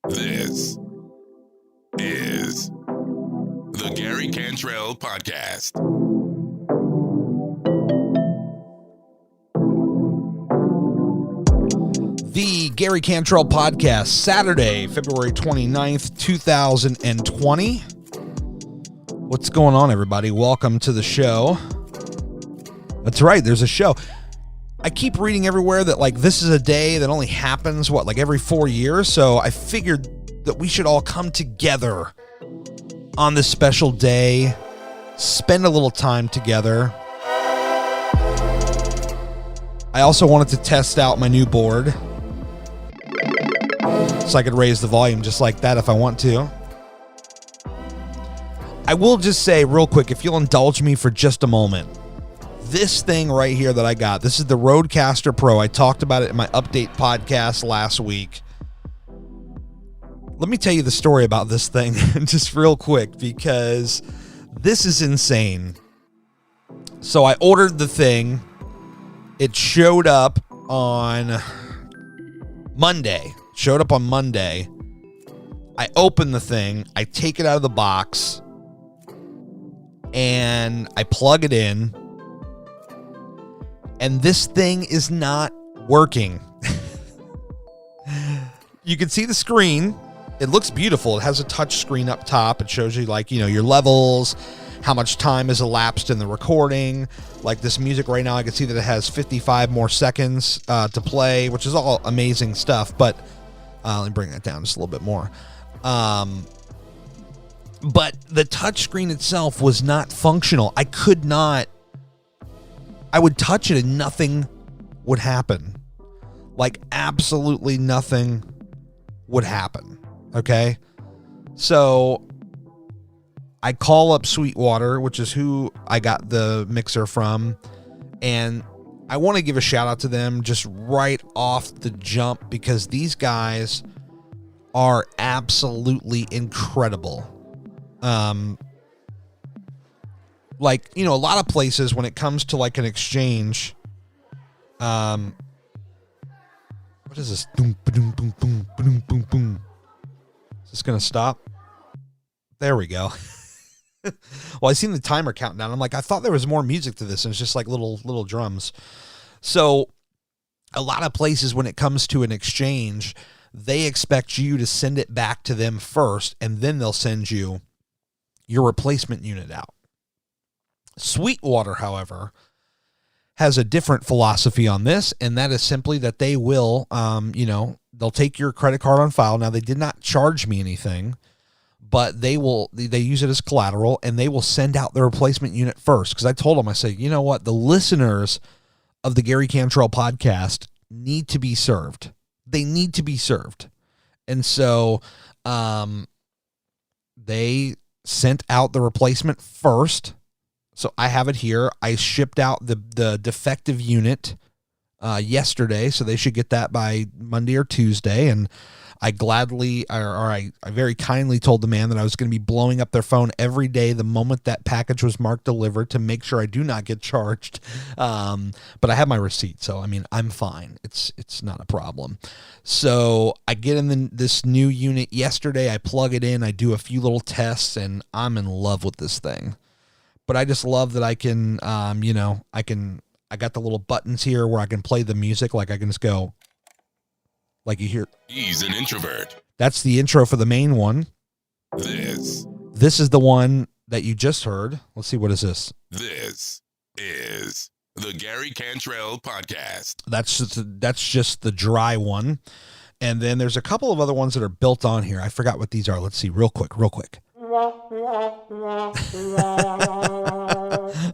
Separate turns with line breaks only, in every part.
This is the Gary Cantrell Podcast.
The Gary Cantrell Podcast, Saturday, February 29th, 2020. What's going on, everybody? Welcome to the show. That's right, there's a show. I keep reading everywhere that, this is a day that only happens, every 4 years? So I figured that we should all come together on this special day, spend a little time together. I also wanted to test out my new board, so I could raise the volume just like that if I want to. I will just say real quick, if you'll indulge me for just a moment, this thing right here that I got, this is the Rodecaster Pro. I talked about it in my update podcast last week. Let me tell you the story about this thing just real quick, because this is insane. So I ordered the thing. It showed up on Monday. I open the thing. I take it out of the box. And I plug it in. And this thing is not working. You can see the screen. It looks beautiful. It has a touch screen up top. It shows you your levels, how much time has elapsed in the recording. Like this music right now, I can see that it has 55 more seconds to play, which is all amazing stuff. But let me bring that down just a little bit more. But the touch screen itself was not functional. I would touch it and nothing would happen. Absolutely nothing would happen. Okay? So I call up Sweetwater, which is who I got the mixer from, and I want to give a shout out to them just right off the jump, because these guys are absolutely incredible. A lot of places when it comes to an exchange, what is this? Boom, boom, boom, boom, boom, boom, boom. Is this gonna stop? There we go. Well, I seen the timer counting down. I'm like, I thought there was more music to this, and it's just little drums. So a lot of places when it comes to an exchange, they expect you to send it back to them first, and then they'll send you your replacement unit out. Sweetwater, however, has a different philosophy on this, and that is simply that they will, they'll take your credit card on file. Now, they did not charge me anything, but they use it as collateral, and they will send out the replacement unit first. Because I told them, I said, you know what? The listeners of the Gary Cantrell Podcast need to be served. They need to be served. And so they sent out the replacement first. So I have it here. I shipped out the defective unit yesterday, so they should get that by Monday or Tuesday. And I very kindly told the man that I was going to be blowing up their phone every day the moment that package was marked delivered to make sure I do not get charged. But I have my receipt, so I'm fine. It's not a problem. So I get in this new unit yesterday. I plug it in. I do a few little tests, and I'm in love with this thing. But I just love that I can, I got the little buttons here where I can play the music. I can just go, you hear.
He's an introvert.
That's the intro for the main one.
This
is the one that you just heard. Let's see, what is this?
This is the Gary Cantrell Podcast.
That's just the dry one. And then there's a couple of other ones that are built on here. I forgot what these are. Let's see, real quick.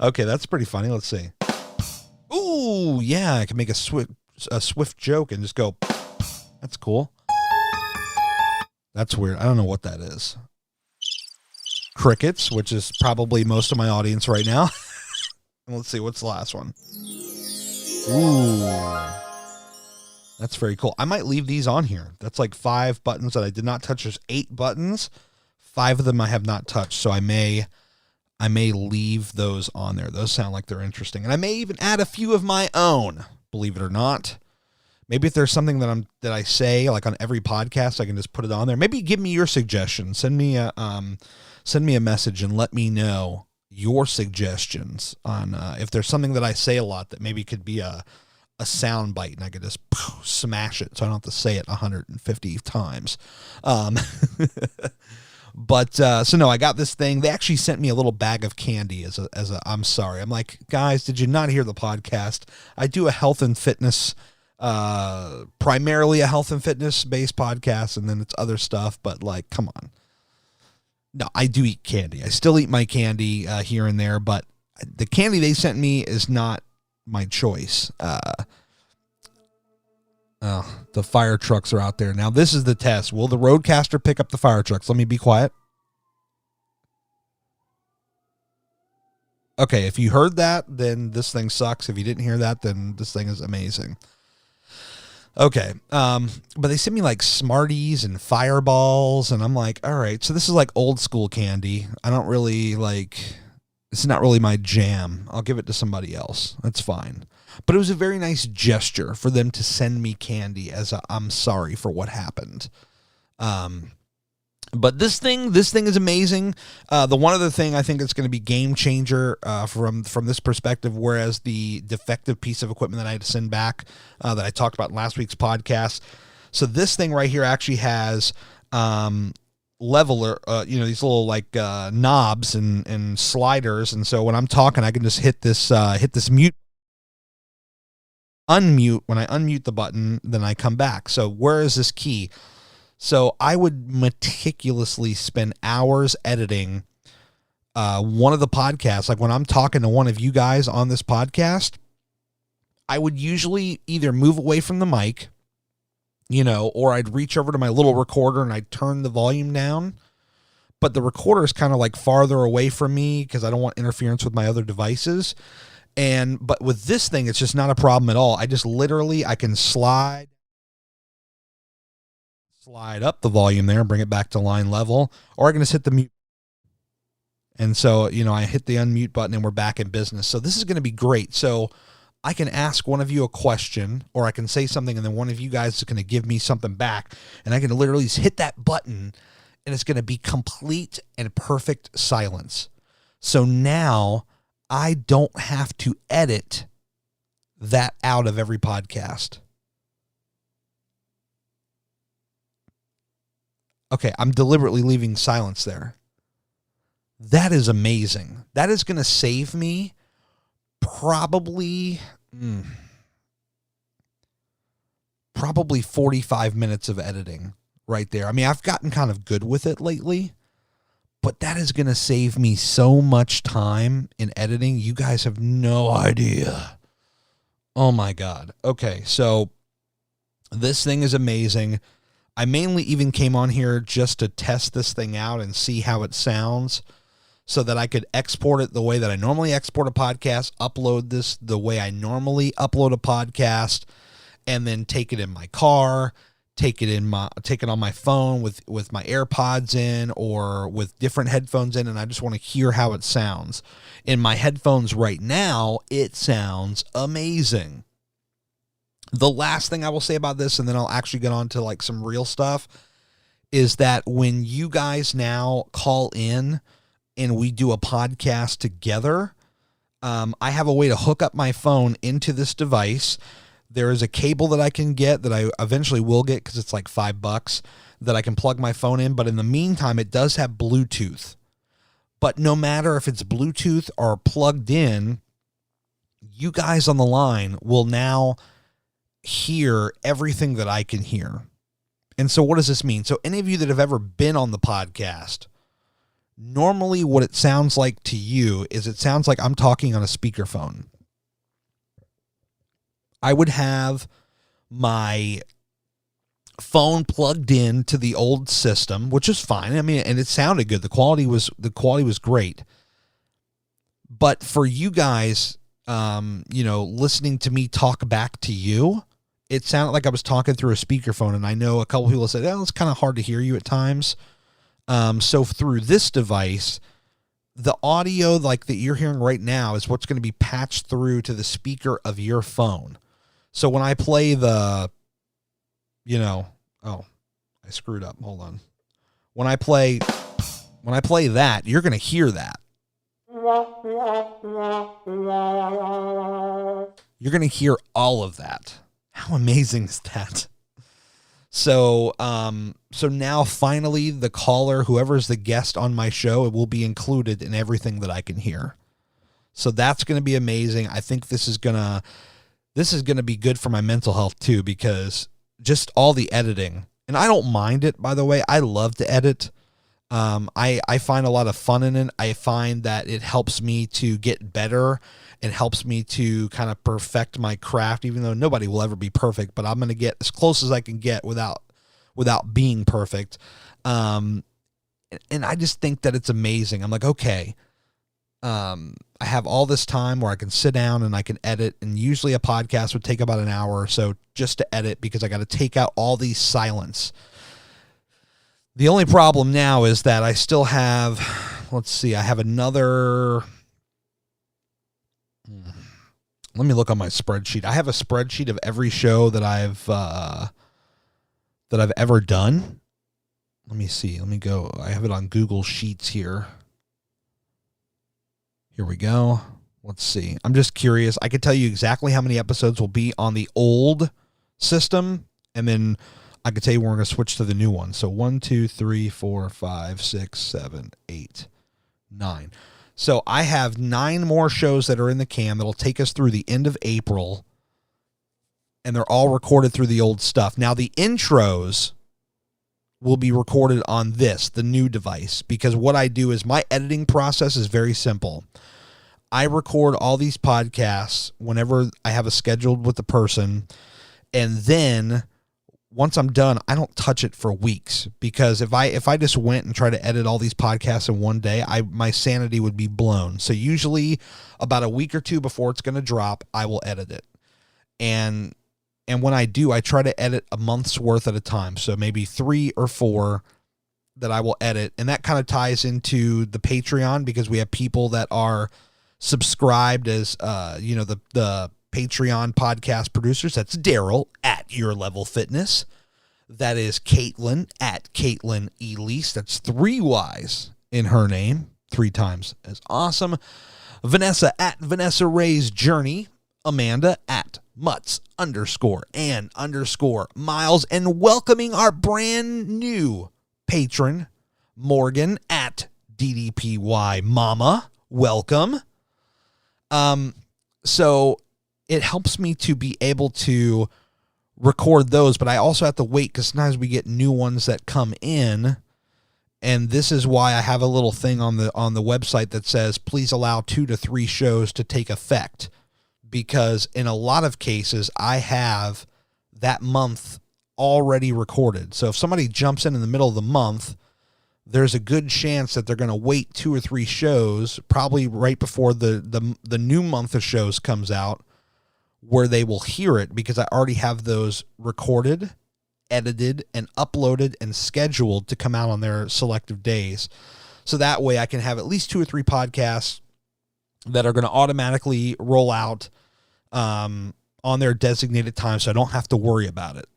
Okay, that's pretty funny. Let's see. Ooh, yeah, I can make a swift joke and just go. That's cool. That's weird. I don't know what that is. Crickets, which is probably most of my audience right now. Let's see, what's the last one? Ooh, that's very cool. I might leave these on here. That's 5 buttons that I did not touch. There's 8 buttons. 5 of them I have not touched, so I may leave those on there. Those sound like they're interesting. And I may even add a few of my own, believe it or not. Maybe if there's something that I say like on every podcast, I can just put it on there. Maybe give me your suggestions. Send me a message and let me know your suggestions on if there's something that I say a lot that maybe could be a sound bite and I could just smash it so I don't have to say it 150 times. But so no, I got this thing. They actually sent me a little bag of candy as a I'm sorry. I'm like, guys, did you not hear the podcast? I do a health and fitness, primarily a health and fitness based podcast, and then it's other stuff, but like, come on. No, I do eat candy. I still eat my candy here and there, but the candy they sent me is not my choice. The fire trucks are out there. Now, this is the test. Will the Roadcaster pick up the fire trucks? Let me be quiet. Okay, if you heard that, then this thing sucks. If you didn't hear that, then this thing is amazing. Okay, but they sent me like Smarties and Fireballs, and I'm like, all right, so this is like old school candy. I don't really like, it's not really my jam. I'll give it to somebody else. That's fine. But it was a very nice gesture for them to send me candy as I'm sorry for what happened. But this thing is amazing. The one other thing I think it's going to be game changer from this perspective, whereas the defective piece of equipment that I had to send back that I talked about in last week's podcast. So this thing right here actually has leveler, these little like knobs and sliders. And so when I'm talking, I can just hit this mute. Unmute. When I unmute the button, then I come back. So where is this key? So I would meticulously spend hours editing one of the podcasts. Like when I'm talking to one of you guys on this podcast, I would usually either move away from the mic, or I'd reach over to my little recorder and I'd turn the volume down. But the recorder is kind of like farther away from me because I don't want interference with my other devices. But with this thing, it's just not a problem at all. I just literally, I can slide up the volume there and bring it back to line level, or I can just hit the mute. And so, I hit the unmute button and we're back in business. So this is going to be great. So I can ask one of you a question, or I can say something and then one of you guys is going to give me something back, and I can literally just hit that button and it's going to be complete and perfect silence. So now I don't have to edit that out of every podcast. Okay, I'm deliberately leaving silence there. That is amazing. That is going to save me probably 45 minutes of editing right there. I mean, I've gotten kind of good with it lately, but that is going to save me so much time in editing. You guys have no idea. Oh my God. Okay, so this thing is amazing. I mainly even came on here just to test this thing out and see how it sounds so that I could export it the way that I normally export a podcast, upload this the way I normally upload a podcast, and then take it in my car, take it on my phone with my AirPods in or with different headphones in, and I just want to hear how it sounds. In my headphones right now, it sounds amazing. The last thing I will say about this, and then I'll actually get on to like some real stuff, is that when you guys now call in and we do a podcast together, I have a way to hook up my phone into this device. There is a cable that I can get that I eventually will get because it's like $5 that I can plug my phone in. But in the meantime, it does have Bluetooth. But no matter if it's Bluetooth or plugged in, you guys on the line will now hear everything that I can hear. And so what does this mean? So any of you that have ever been on the podcast, normally what it sounds like to you is it sounds like I'm talking on a speakerphone. I would have my phone plugged in to the old system, which is fine. I mean, and it sounded good. The quality was great. But for you guys, listening to me talk back to you, it sounded like I was talking through a speakerphone, and I know a couple people said, "Oh, it's kind of hard to hear you at times." So through this device, the audio like that you're hearing right now is what's going to be patched through to the speaker of your phone. So when I play the, oh, I screwed up. Hold on. When I play that, you're going to hear that. You're going to hear all of that. How amazing is that? So now finally the caller, whoever's the guest on my show, it will be included in everything that I can hear. So that's going to be amazing. I think this is going to be good for my mental health too, because just all the editing, and I don't mind it, by the way. I love to edit. I find a lot of fun in it. I find that it helps me to get better. It helps me to kind of perfect my craft, even though nobody will ever be perfect, but I'm going to get as close as I can get without being perfect. And I just think that it's amazing. I'm like, okay, I have all this time where I can sit down and I can edit, and usually a podcast would take about an hour or so just to edit because I got to take out all these silence. The only problem now is that I still have, I have another, let me look on my spreadsheet. I have a spreadsheet of every show that I've ever done. Let me see. Let me go. I have it on Google Sheets here. Here we go. Let's see. I'm just curious. I could tell you exactly how many episodes will be on the old system, and then I could tell you when we're going to switch to the new one. So 1, 2, 3, 4, 5, 6, 7, 8, 9. So I have 9 more shows that are in the can that'll take us through the end of April, and they're all recorded through the old stuff. Now the intros will be recorded on the new device, because what I do is my editing process is very simple. I record all these podcasts whenever I have a scheduled with the person, and then once I'm done, I don't touch it for weeks, because if I just went and tried to edit all these podcasts in one day, my sanity would be blown. So usually about a week or two before it's going to drop, I will edit it. And when I do, I try to edit a month's worth at a time. So maybe 3 or 4 that I will edit. And that kind of ties into the Patreon, because we have people that are subscribed as, the Patreon podcast producers. That's Daryl at Your Level Fitness. That is Caitlin at Caitlin Elise. That's 3 Y's in her name, 3 times as awesome. Vanessa at Vanessa Ray's Journey. Amanda at Mutts_and_Miles. And welcoming our brand new patron, Morgan at DDPY Mama. Welcome. So it helps me to be able to record those, but I also have to wait because sometimes we get new ones that come in. And this is why I have a little thing on the website that says, please allow 2 to 3 shows to take effect, because in a lot of cases I have that month already recorded. So if somebody jumps in the middle of the month, there's a good chance that they're going to wait 2 or 3 shows, probably right before the new month of shows comes out, where they will hear it, because I already have those recorded, edited, and uploaded and scheduled to come out on their selective days. So that way I can have at least 2 or 3 podcasts that are going to automatically roll out on their designated time, so I don't have to worry about it.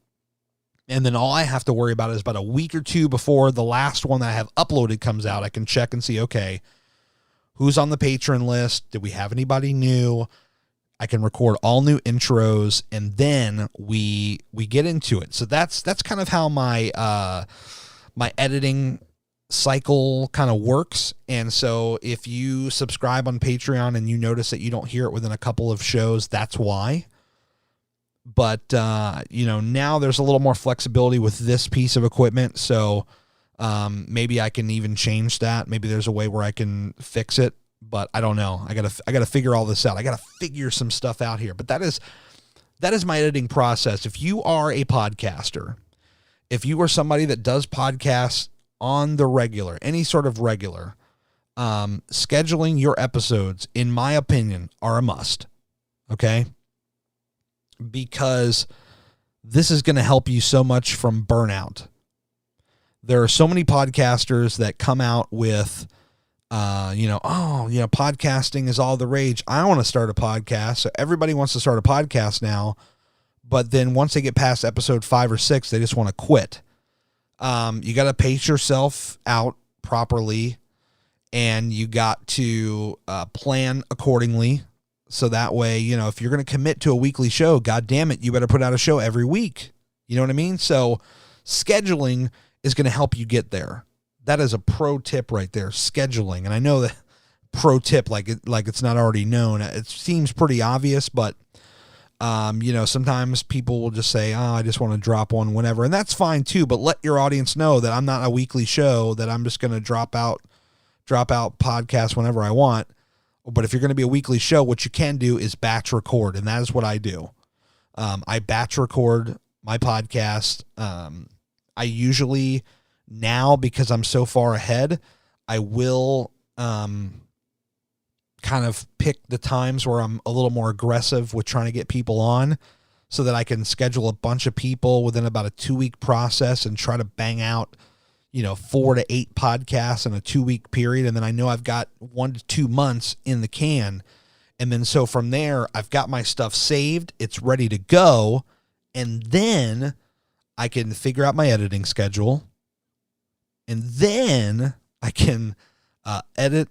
And then all I have to worry about is about a week or 2 before the last one that I have uploaded comes out, I can check and see, okay, who's on the patron list? Did we have anybody new? I can record all new intros, and then we get into it. So that's kind of how my my editing cycle kind of works. And so if you subscribe on Patreon and you notice that you don't hear it within a couple of shows, that's why. But now there's a little more flexibility with this piece of equipment, so maybe I can even change that. Maybe there's a way where I can fix it. But I don't know. I gotta figure all this out. I gotta figure some stuff out here. But that is my editing process. If you are a podcaster, if you are somebody that does podcasts on the regular, any sort of regular, scheduling your episodes, in my opinion, are a must. Okay? Because this is going to help you so much from burnout. There are so many podcasters that come out with podcasting is all the rage. I want to start a podcast. So everybody wants to start a podcast now, but then once they get past episode 5 or 6, they just want to quit. You got to pace yourself out properly, and you got to plan accordingly. So that way, you know, if you're going to commit to a weekly show, God damn it, you better put out a show every week. You know what I mean? So scheduling is going to help you get there. That is a pro tip right there, scheduling. And I know that pro tip, like it's not already known. It seems pretty obvious, but you know, sometimes people will just say, I just want to drop one whenever. And that's fine too, but let your audience know that I'm not a weekly show, that I'm just going to drop out podcasts whenever I want. But if you're going to be a weekly show, what you can do is batch record. And that is what I do. I batch record my podcast. I usually now, because I'm so far ahead, I will, kind of pick the times where I'm a little more aggressive with trying to get people on, so that I can schedule a bunch of people within about a 2-week process and try to bang out, you know, 4 to 8 podcasts in a 2-week period. And then I know I've got 1 to 2 months in the can. And then so from there, I've got my stuff saved. It's ready to go. And then I can figure out my editing schedule. And then I can edit,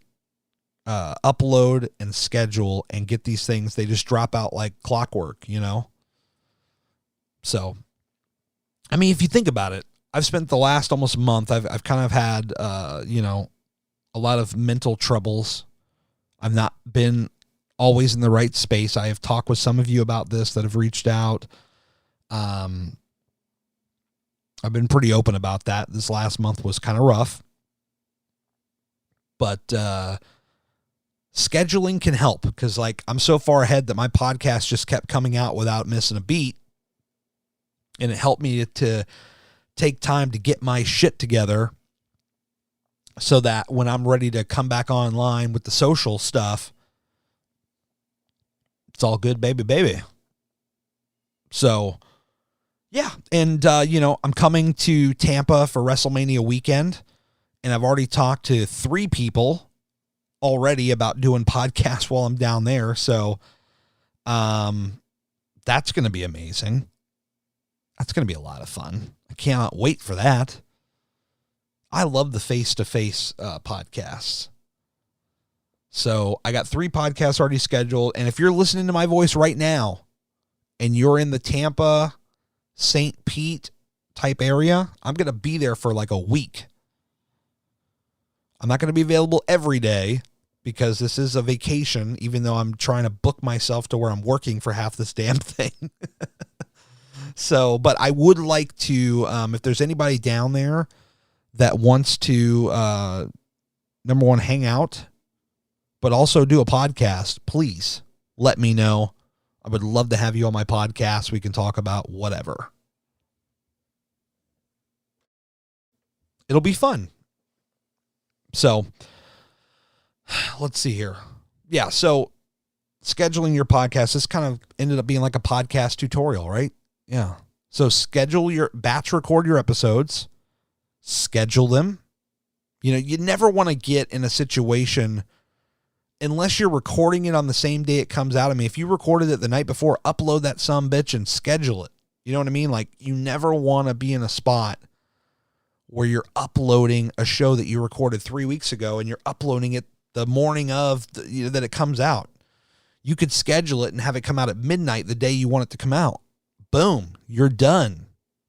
upload, and schedule and get these things. They just drop out like clockwork, you know? So, I mean, if you think about it, I've spent the last almost month, I've kind of had, you know, a lot of mental troubles. I've not been always in the right space. I have talked with some of you about this that have reached out. I've been pretty open about that. This last month was kind of rough, but, scheduling can help, because like I'm so far ahead that my podcast just kept coming out without missing a beat. And it helped me to take time to get my shit together, so that when I'm ready to come back online with the social stuff, it's all good, baby. So yeah. And, you know, I'm coming to Tampa for WrestleMania weekend, and I've already talked to 3 people already about doing podcasts while I'm down there. So, that's going to be amazing. That's going to be a lot of fun. I cannot wait for that. I love the face-to-face podcasts. So I got 3 podcasts already scheduled. And if you're listening to my voice right now and you're in the Tampa, St. Pete type area, I'm going to be there for like a week. I'm not going to be available every day, because this is a vacation, even though I'm trying to book myself to where I'm working for half this damn thing. So, but I would like to, if there's anybody down there that wants to, number one, hang out, but also do a podcast, please let me know. I would love to have you on my podcast. We can talk about whatever. It'll be fun. So let's see here. Yeah. So scheduling your podcast, this kind of ended up being like a podcast tutorial, right? Yeah. So batch record your episodes, schedule them. You know, you never want to get in a situation, unless you're recording it on the same day it comes out. I mean, if you recorded it the night before, upload that sumbitch and schedule it. You know what I mean? Like, you never want to be in a spot where you're uploading a show that you recorded 3 weeks ago and you're uploading it the morning of that it comes out. You could schedule it and have it come out at midnight the day you want it to come out. Boom, you're done.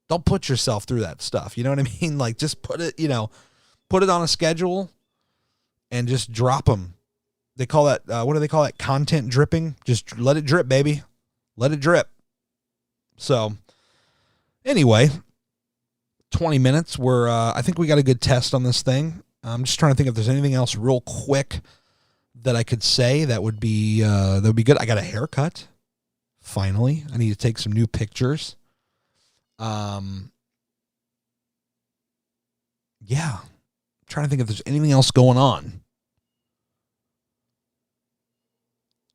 Don't put yourself through that stuff. You know what I mean? Like, just put it on a schedule and just drop them. They call that, what do they call that? Content dripping. Just let it drip, baby. Let it drip. So anyway, 20 minutes. I think we got a good test on this thing. I'm just trying to think if there's anything else real quick that I could say that would be good. I got a haircut. Finally, I need to take some new pictures. Yeah. I'm trying to think if there's anything else going on.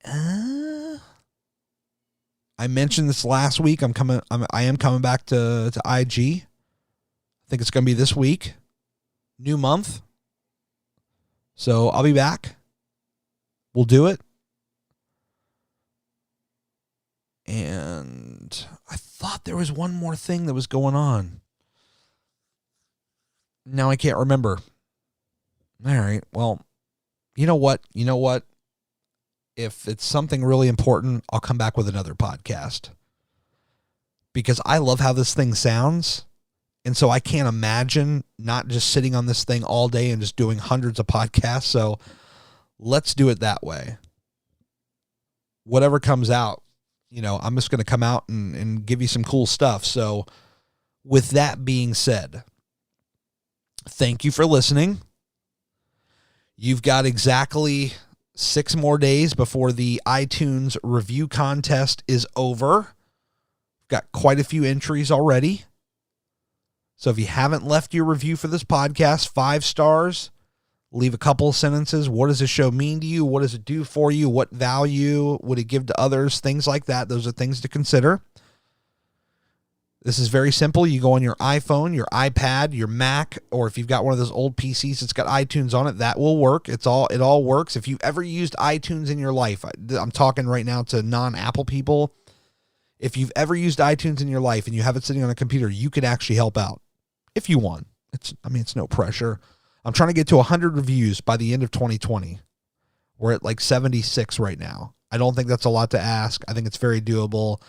I mentioned this last week. I am coming back to IG. I think it's going to be this week. New month. So I'll be back. We'll do it. And I thought there was one more thing that was going on. Now I can't remember. All right. Well, you know what? If it's something really important, I'll come back with another podcast. Because I love how this thing sounds. And so I can't imagine not just sitting on this thing all day and just doing hundreds of podcasts. So let's do it that way. Whatever comes out, I'm just going to come out and give you some cool stuff. So with that being said, thank you for listening. You've got exactly 6 more days before the iTunes review contest is over. Got quite a few entries already. So if you haven't left your review for this podcast, 5 stars, leave a couple of sentences. What does this show mean to you? What does it do for you? What value would it give to others? Things like that. Those are things to consider. This is very simple. You go on your iPhone, your iPad, your Mac, or if you've got one of those old PCs that's got iTunes on it, that will work. It all works. If you've ever used iTunes in your life, I'm talking right now to non-Apple people. If you've ever used iTunes in your life and you have it sitting on a computer, you could actually help out if you want. It's no pressure. I'm trying to get to 100 reviews by the end of 2020. We're at like 76 right now. I don't think that's a lot to ask. I think it's very doable.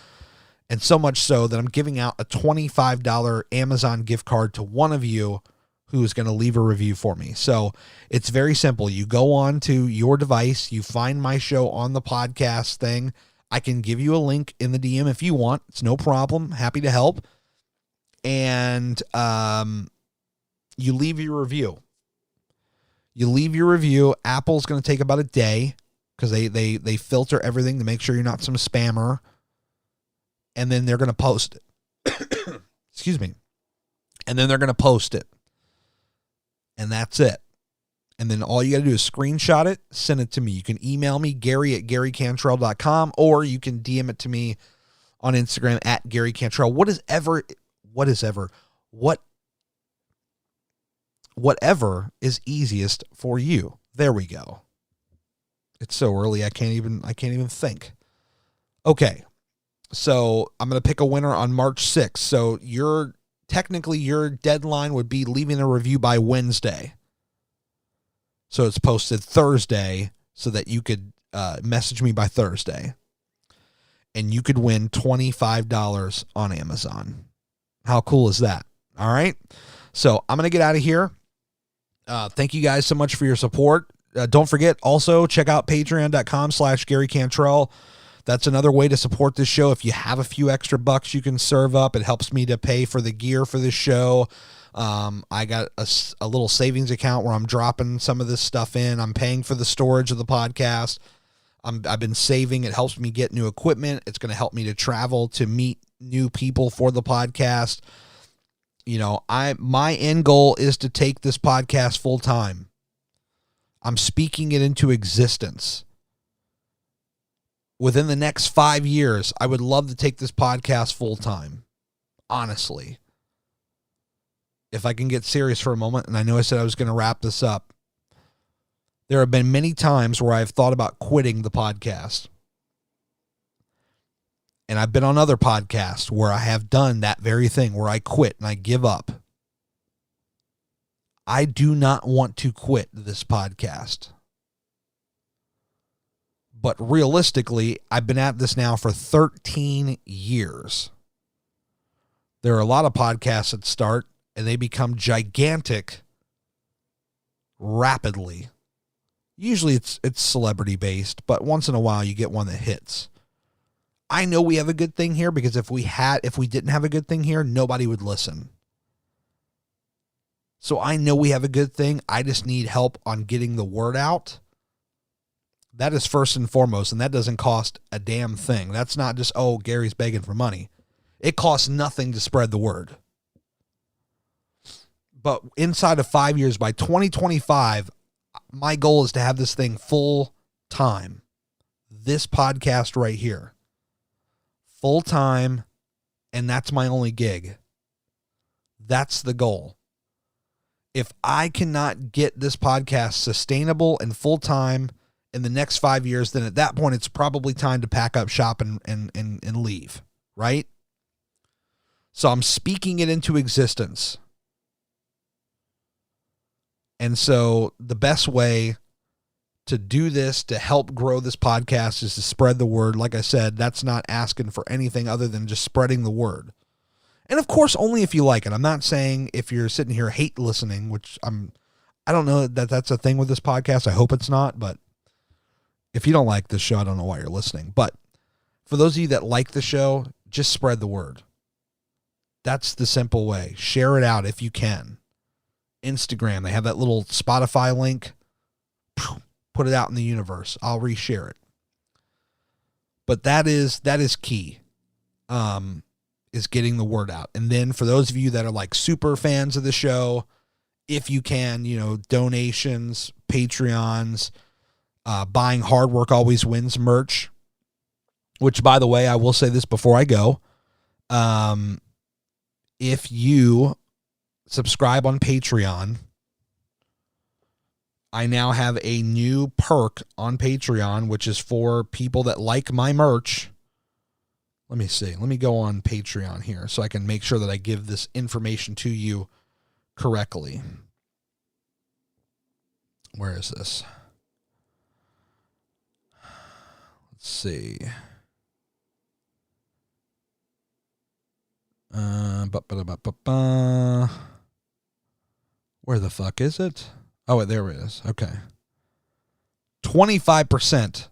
And so much so that I'm giving out a $25 Amazon gift card to one of you who is going to leave a review for me. So it's very simple. You go on to your device, you find my show on the podcast thing. I can give you a link in the DM if you want. It's no problem. Happy to help. And you leave your review. Apple's going to take about a day because they filter everything to make sure you're not some spammer. And then they're going to post it. Excuse me. And then they're going to post it. And that's it. And then all you got to do is screenshot it, send it to me. You can email me, Gary@GaryCantrell.com, or you can DM it to me on Instagram @GaryCantrell. Whatever is easiest for you. There we go. It's so early I can't even think. Okay. So I'm going to pick a winner on March 6th. So your deadline would be leaving a review by Wednesday. So it's posted Thursday so that you could message me by Thursday. And you could win $25 on Amazon. How cool is that? All right. So I'm going to get out of here. Thank you guys so much for your support. Don't forget also check out patreon.com/Gary Cantrell. That's another way to support this show. If you have a few extra bucks you can serve up, it helps me to pay for the gear for this show. I got a little savings account where I'm dropping some of this stuff in. I'm paying for the storage of the podcast. I've been saving. It helps me get new equipment. It's going to help me to travel to meet new people for the podcast. My end goal is to take this podcast full time. I'm speaking it into existence. Within the next 5 years, I would love to take this podcast full time. Honestly. If I can get serious for a moment, and I know I said I was going to wrap this up. There have been many times where I've thought about quitting the podcast. And I've been on other podcasts where I have done that very thing, where I quit and I give up. I do not want to quit this podcast. But realistically, I've been at this now for 13 years. There are a lot of podcasts that start and they become gigantic rapidly. Usually it's celebrity based, but once in a while you get one that hits. I know we have a good thing here because if we didn't have a good thing here, nobody would listen. So I know we have a good thing. I just need help on getting the word out. That is first and foremost, and that doesn't cost a damn thing. That's not just, Gary's begging for money. It costs nothing to spread the word. But inside of 5 years, by 2025, my goal is to have this thing full time. This podcast right here. Full time, and that's my only gig. That's the goal. If I cannot get this podcast sustainable and full time in the next 5 years, then at that point, it's probably time to pack up shop and leave, right? So I'm speaking it into existence. And so the best way to do this, to help grow this podcast, is to spread the word. Like I said, that's not asking for anything other than just spreading the word. And of course, only if you like it. I'm not saying if you're sitting here hate listening, which I don't know that that's a thing with this podcast. I hope it's not, but if you don't like this show, I don't know why you're listening. But for those of you that like the show, just spread the word. That's the simple way. Share it out if you can. Instagram, they have that little Spotify link. Put it out in the universe. I'll reshare it. But that is key, is getting the word out. And then for those of you that are like super fans of the show, if you can, donations, Patreons, buying Hard Work Always Wins merch, which, by the way, I will say this before I go. If you subscribe on Patreon, I now have a new perk on Patreon, which is for people that like my merch. Let me see. Let me go on Patreon here so I can make sure that I give this information to you correctly. Where is this? Let's see. Where the fuck is it? Oh, wait, there it is. Okay. 25%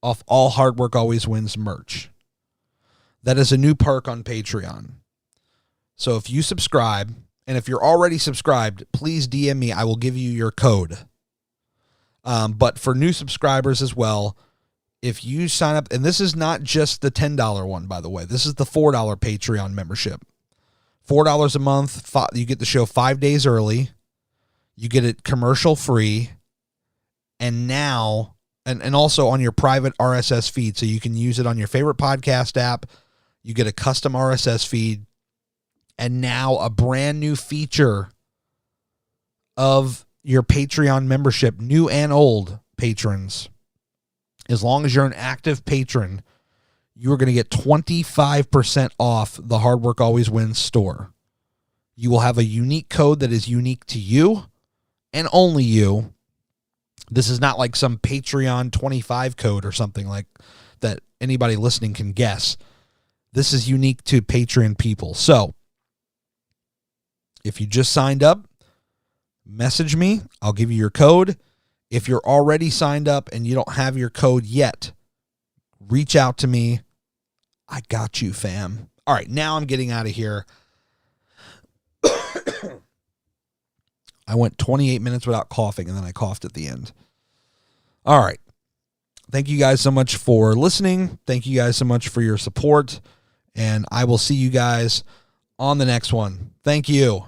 off all Hard Work Always Wins merch. That is a new perk on Patreon. So if you subscribe, and if you're already subscribed, please DM me. I will give you your code. But for new subscribers as well, if you sign up, and this is not just the $10 one, by the way. This is the $4 Patreon membership. $4 a month. You get the show 5 days early. You get it commercial free. And now, and also on your private RSS feed, so you can use it on your favorite podcast app. You get a custom RSS feed. And now a brand new feature of your Patreon membership, new and old patrons. As long as you're an active patron, you're going to get 25% off the Hard Work Always Wins store. You will have a unique code that is unique to you and only you. This is not like some Patreon 25 code or something like that anybody listening can guess. This is unique to Patreon people. So, if you just signed up, message me. I'll give you your code. If you're already signed up and you don't have your code yet, reach out to me. I got you, fam. All right, now I'm getting out of here. I went 28 minutes without coughing, and then I coughed at the end. All right. Thank you guys so much for listening. Thank you guys so much for your support, and I will see you guys on the next one. Thank you.